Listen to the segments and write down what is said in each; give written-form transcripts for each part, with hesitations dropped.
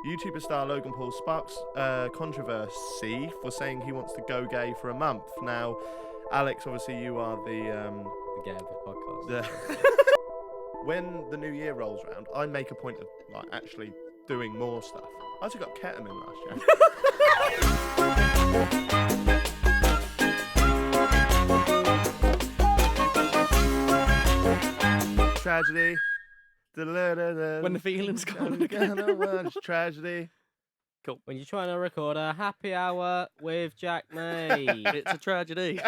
YouTuber star Logan Paul sparks controversy for saying he wants to go gay for a month. Now, Alex, obviously you are the gay of the podcast. When the new year rolls around, I make a point of like actually doing more stuff. I actually got ketamine last year. Tragedy. When the feeling's gone again. It's tragedy. Cool. When you're trying to record a happy hour with Jack May. It's a tragedy.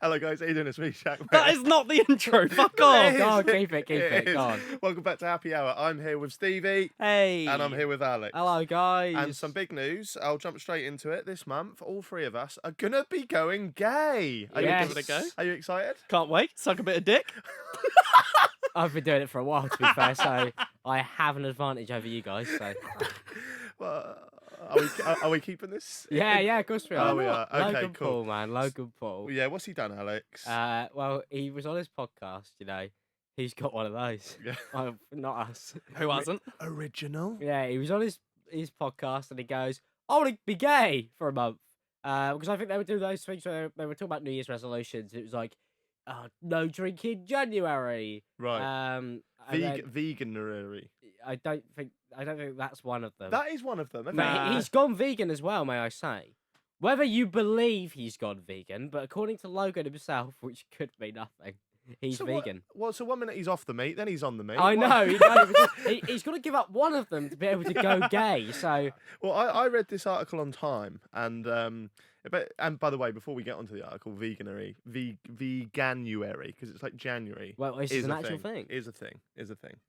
Hello guys, how you doing? It's me, Jack. That is not the intro. Fuck off. Go on, keep it. Go on. Welcome back to Happy Hour. I'm here with Stevie. Hey. And I'm here with Alex. Hello, guys. And some big news. I'll jump straight into it. This month, all three of us are gonna be going gay. Are Yes. you Give it a go. Are you excited? Can't wait. Suck a bit of dick. I've been doing it for a while, to be fair, so I have an advantage over you guys. So Well, are we keeping this? yeah, of course we are. Oh, we are. Okay, Logan cool. Paul, man, Logan Paul. Yeah, what's he done, Alex? Well, he was on his podcast. He's got one of those. Yeah. Not us. Who hasn't? Original. Yeah, he was on his podcast and he goes, "I want to be gay for a month," because I think they would do those things where they were talking about New Year's resolutions. It was like, no drinking January. Right. And then- Veganery. I don't think that's one of them. That is one of them. I But think. he's gone vegan as well, may I say. Whether you believe he's gone vegan, but according to Logan himself, which could be nothing, he's So vegan. So 1 minute he's off the meat, then he's on the meat. I know. He's got to give up one of them to be able to go gay. So Well, I read this article on Time, and by the way, before we get onto the article, veganuary, because it's like January. well, this is an actual thing. Is a thing.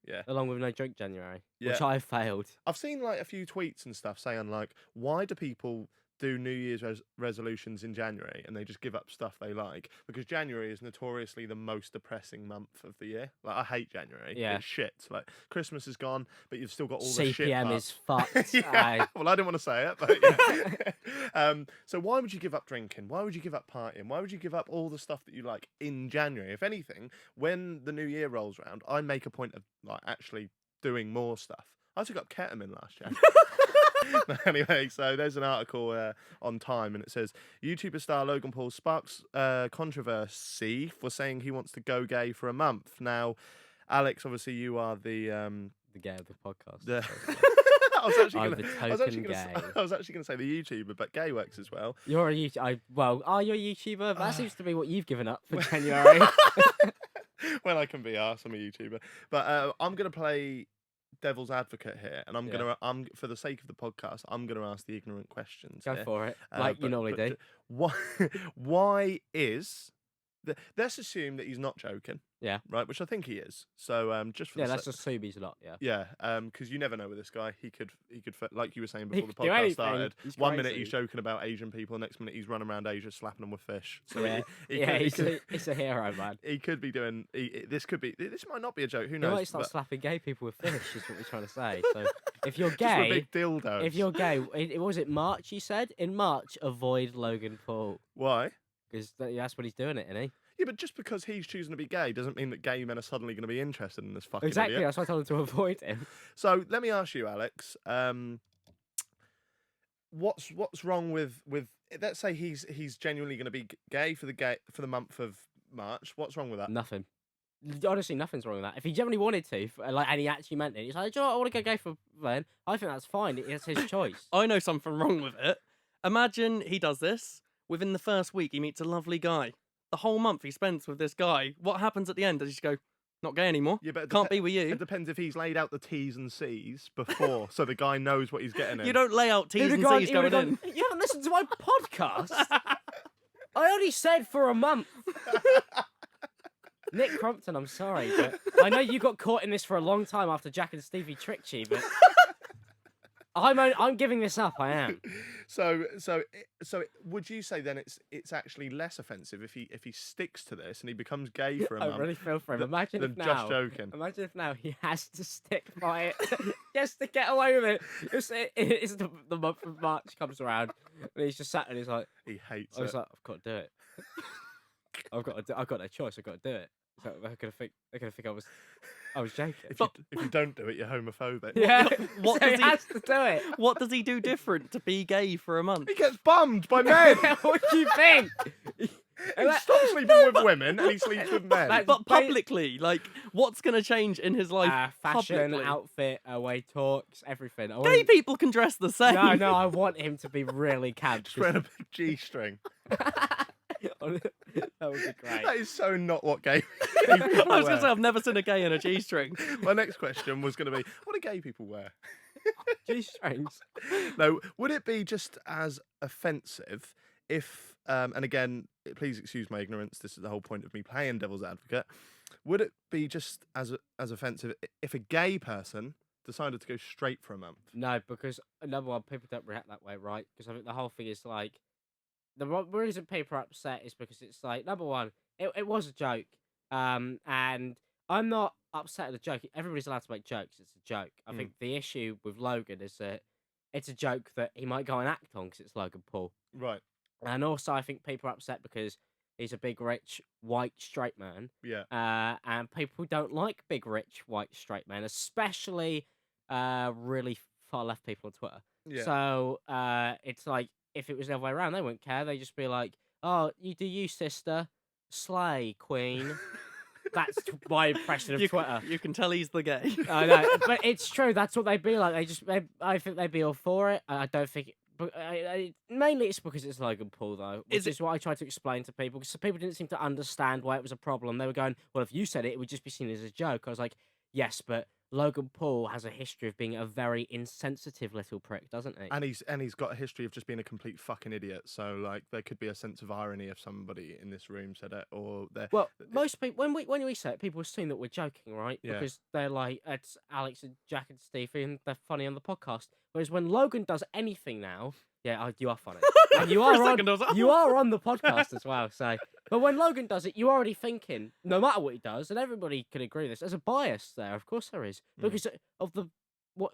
Yeah. Along with no drink January, Yeah. which I failed. I've seen like a few tweets and stuff saying like, why do people do New Year's resolutions in January and they just give up stuff they like? Because January is notoriously the most depressing month of the year. Like, I hate January. Yeah. It's shit. Like, Christmas is gone, but you've still got all the shit CPM parts. is fucked. Yeah. Well, I didn't want to say it, but yeah. So why would you give up drinking? Why would you give up partying? Why would you give up all the stuff that you like in January? If anything, when the new year rolls around, I make a point of like actually doing more stuff. I actually got ketamine last year. Anyway, so there's an article on Time, and it says YouTuber star Logan Paul sparks controversy for saying he wants to go gay for a month. Now, Alex, obviously you are the gay of the podcast. I was actually I'm gonna, the I was actually token gonna, gay. I was actually going to say the YouTuber, but gay works as well. You're a YouTuber. Are you a YouTuber? That seems to be what you've given up for January. When I can be arsed, I'm a YouTuber. But I'm going to play devil's advocate here, and I'm for the sake of the podcast, I'm going to ask the ignorant questions. Go here. for it, like you normally do. Why is let's assume that he's not joking. Yeah. Right, which I think he is. So just for Let's assume he's not. Yeah. yeah, because you never know with this guy. He could, like you were saying He before the could do podcast anything. started. He's 1 minute crazy. he's joking about Asian people, next minute he's running around Asia slapping them with fish. So Yeah, he's a hero, man. he could be doing. This might not be a joke. Who You knows? might start slapping gay people with fish. Is what we're trying to say. So if you're Just with gay, big dildos. if you're gay, was it March? You said in March, avoid Logan Paul Why? because that's what he's doing, isn't he? Yeah, but just because he's choosing to be gay doesn't mean that gay men are suddenly going to be interested in this fucking Exactly. idiot. That's why I told him to avoid him. So let me ask you, Alex. What's wrong with? Let's say he's genuinely going to be gay for the month of March. What's wrong with that? Nothing. Honestly, nothing's wrong with that. If he genuinely wanted to, and he actually meant it, he's like, "Do you know what? I want to go gay for then." I think that's fine. It's his choice. I know something wrong with it. Imagine he does this. Within the first week, he meets a lovely guy. The whole month he spends with this guy. What happens at the end? Does he just go, not gay anymore? Yeah, but Can't be with you. It depends if he's laid out the T's and C's before, so the guy knows what he's getting in. You don't lay out T's He'd and have C's gone- he going would in. have gone, You haven't listened to my podcast. I only said for a month. Nick Crompton, I'm sorry, but I know you got caught in this for a long time after Jack and Stevie tricked you, but I'm giving this up. I am. So would you say then it's actually less offensive if he sticks to this and he becomes gay for a I month? really feel for him. than- Imagine than if now. just joking. Imagine if now he has to stick by it just to get away with it. It's the month of March comes around and he's just sat and he's like, He hates I was it. like, I've got to do it. I've got no choice. I've got to do it. So they're gonna think I was I was joking. If you don't do it, you're homophobic. Yeah, what so does he he- has to do it. What does he do different to be gay for a month? He gets bummed by men. What do you think? He stops sleeping with women and he sleeps with men. Like- But publicly, like, what's going to change in his life Fashion, publicly? outfit, way talks, everything. I Gay want- people can dress the same. No, I want him to be really camp. Just wearing a big G-string. That would be great. That is so not what gay I people was going wear. to say, I've never seen a gay in a G-string. My next question was going to be, what do gay people wear? G-strings. No, would it be just as offensive if, and again, please excuse my ignorance, this is the whole point of me playing devil's advocate, would it be just as offensive if a gay person decided to go straight for a month? No, because number one, people don't react that way, right? Because I think the whole thing is like, the reason people are upset is because it's like, number one, it was a joke. And I'm not upset at the joke. Everybody's allowed to make jokes. It's a joke. I think the issue with Logan is that it's a joke that he might go and act on because it's Logan Paul. Right. And also, I think people are upset because he's a big, rich, white, straight man. Yeah. And people don't like big, rich, white, straight men, especially really far left people on Twitter. Yeah. So it's like, if it was the other way around, they wouldn't care. They'd just be like, oh, you do you, sister. Slay, queen. That's my impression of Twitter. You can tell he's the gay. I know, but it's true. That's what they'd be like. I think they'd be all for it. I don't think. But mainly it's because it's Logan Paul, though, which is what I tried to explain to people. Because people didn't seem to understand why it was a problem. They were going, well, if you said it would just be seen as a joke. I was like, yes, but Logan Paul has a history of being a very insensitive little prick, doesn't he? And he's got a history of just being a complete fucking idiot. So like there could be a sense of irony if somebody in this room said it, or Well, most people when we say it, people assume that we're joking, right? Yeah. Because they're like, it's Alex and Jack and Stevie, and they're funny on the podcast. Whereas when Logan does anything now, yeah, you are funny, and you For a are second, I was like, you are on the podcast as well. So, but when Logan does it, you're already thinking, no matter what he does, and everybody can agree with this. There's a bias there, of course there is, because of the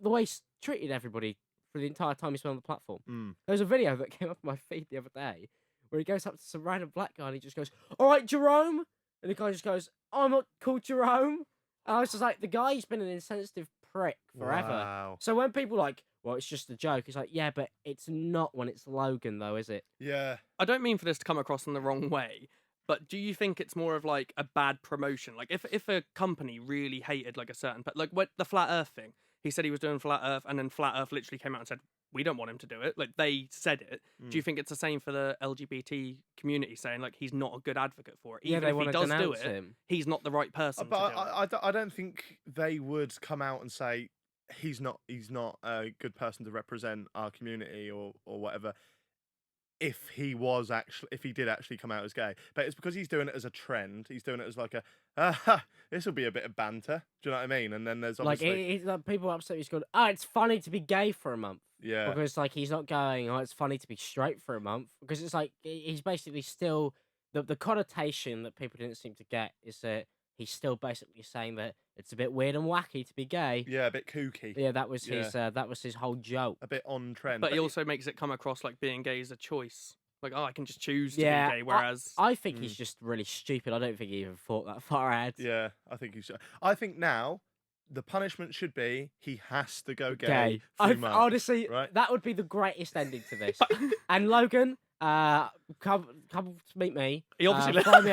way he's treated everybody for the entire time he's been on the platform. There was a video that came up on my feed the other day where he goes up to some random black guy and he just goes, "All right, Jerome," and the guy just goes, "I'm not called Jerome." And I was just like, the guy's been an insensitive prick forever. Wow. So when people are like, well, it's just a joke, it's like, yeah, but it's not when it's Logan, though, is it? Yeah. I don't mean for this to come across in the wrong way, but do you think it's more of like a bad promotion? Like if a company really hated like a certain, like what the Flat Earth thing, he said he was doing Flat Earth, and then Flat Earth literally came out and said, we don't want him to do it. Like they said it. Do you think it's the same for the LGBT community, saying like he's not a good advocate for it? Yeah, Even they if he wanna does do denounce it, him. he's not the right person But to do it. I don't think they would come out and say he's not a good person to represent our community or whatever. If he did actually come out as gay, but it's because he's doing it as a trend. He's doing it as like this will be a bit of banter. Do you know what I mean? And then there's obviously like people are upset. He's going, oh, it's funny to be gay for a month. yeah. Because like he's not going, oh, it's funny to be straight for a month. Because it's like he's basically still the connotation that people didn't seem to get is that he's still basically saying that it's a bit weird and wacky to be gay. Yeah, a bit kooky. Yeah, that was his whole joke. A bit on trend. But he also makes it come across like being gay is a choice. Like, oh, I can just choose to Yeah, be gay, whereas I think he's just really stupid. I don't think he even thought that far ahead. Yeah, I think he should. I think now the punishment should be he has to go gay. Honestly, right? that would be the greatest ending to this. And Logan, come to meet me. He obviously fly me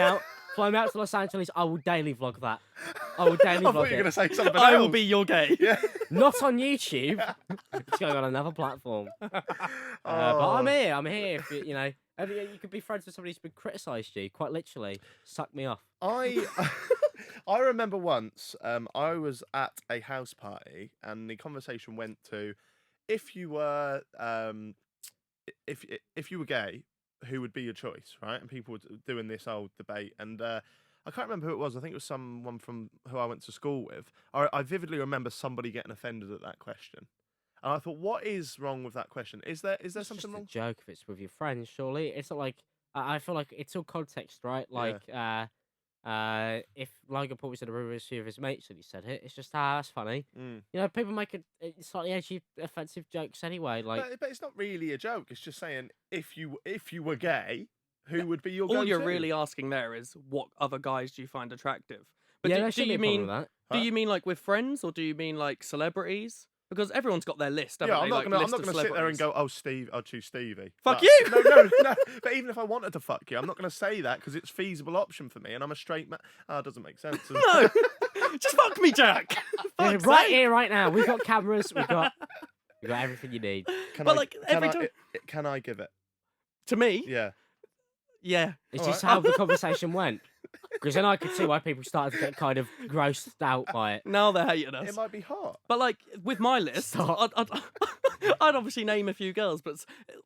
out to Los Angeles. I will daily vlog that. I will daily I vlog thought you were it. going to say something I will else. be your gay. Yeah. Not on YouTube. It's going on another platform. But I'm here. I'm here. If you know, and you could be friends with somebody who's been criticised you. Quite literally, suck me off. I remember once I was at a house party and the conversation went to if you were if you were gay, who would be your choice, right? And people were doing this old debate, and I can't remember who it was. I think it was someone from who I went to school with. I vividly remember somebody getting offended at that question, and I thought, what is wrong with that question? Is there It's something just wrong? a joke if it's with your friends. Surely it's not like I feel like it's all context, right? Like if Logan Paul was in a room with a few of his mates and he said it, it's just that's funny. You know, people make slightly edgy, offensive jokes anyway. Like, But it's not really a joke. It's just saying if you were gay, who would be your All you're go-to? really asking there is what other guys do you find attractive? But yeah, do there should be you a problem mean with that. Do Huh? you mean like with friends, or do you mean like celebrities? Because everyone's got their list, haven't Yeah, they? I'm not Like, gonna, I'm list not of gonna sit there and celebrities. go, oh, I'll choose Stevie. Fuck But- you! No. But even if I wanted to fuck you, I'm not gonna say that because it's a feasible option for me, and I'm a straight man. Oh, it doesn't make sense. does it? No, just fuck me, Jack. Yeah, Fuck's right sake. here, right now. We've got cameras. We've got everything you need. Can But I, like can every I, time can I give it? to me, Yeah. yeah. Is All this right. how the conversation went? Because then I could see why people started to get kind of grossed out by it. Now they're hating us. It might be hot. But like with my list, Stop. I'd obviously name a few girls, but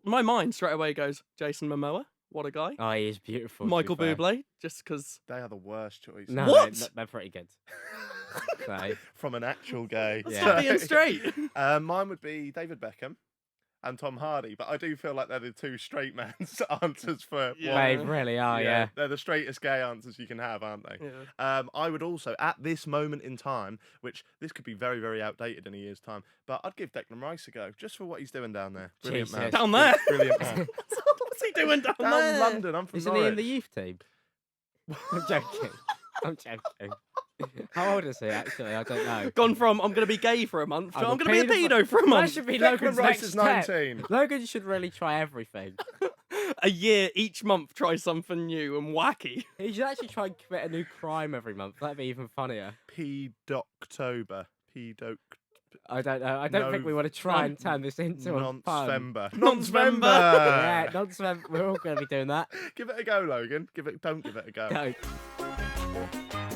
my mind straight away goes Jason Momoa. What a guy. Oh, he is beautiful. to be Michael fair. Bublé, just because. They are the worst choice. No, What? They're pretty good. So, From an actual gay. Yeah. Stop being straight. Mine would be David Beckham and Tom Hardy, but I do feel like they're the two straight man's answers for Yeah. they really are, yeah. They're the straightest gay answers you can have, aren't they? Yeah. I would also, at this moment in time, which this could be very, very outdated in a year's time, but I'd give Declan Rice a go just for what he's doing down there. Brilliant man. Jesus. Down there. Brilliant man. What's he doing down Down there? London. I'm from Isn't Norwich. he in the youth team? I'm joking. I'm joking. How old is he, actually? I don't know. Gone from I'm going to be gay for a month to I'm a I'm going to be a pedo for a That month. should be Declan Logan's Rice next is step. 19. Logan should really try everything. A year each month, try something new and wacky. He should actually try and commit a new crime every month. That'd be even funnier. P-Doctober. P-Doc... I don't know. I don't think we want to try and turn this into a fun. Nonsvember. Nonsvember. Yeah, nonsense. We're all going to be doing that. Give it a go, Logan. Don't give it a go. Don't.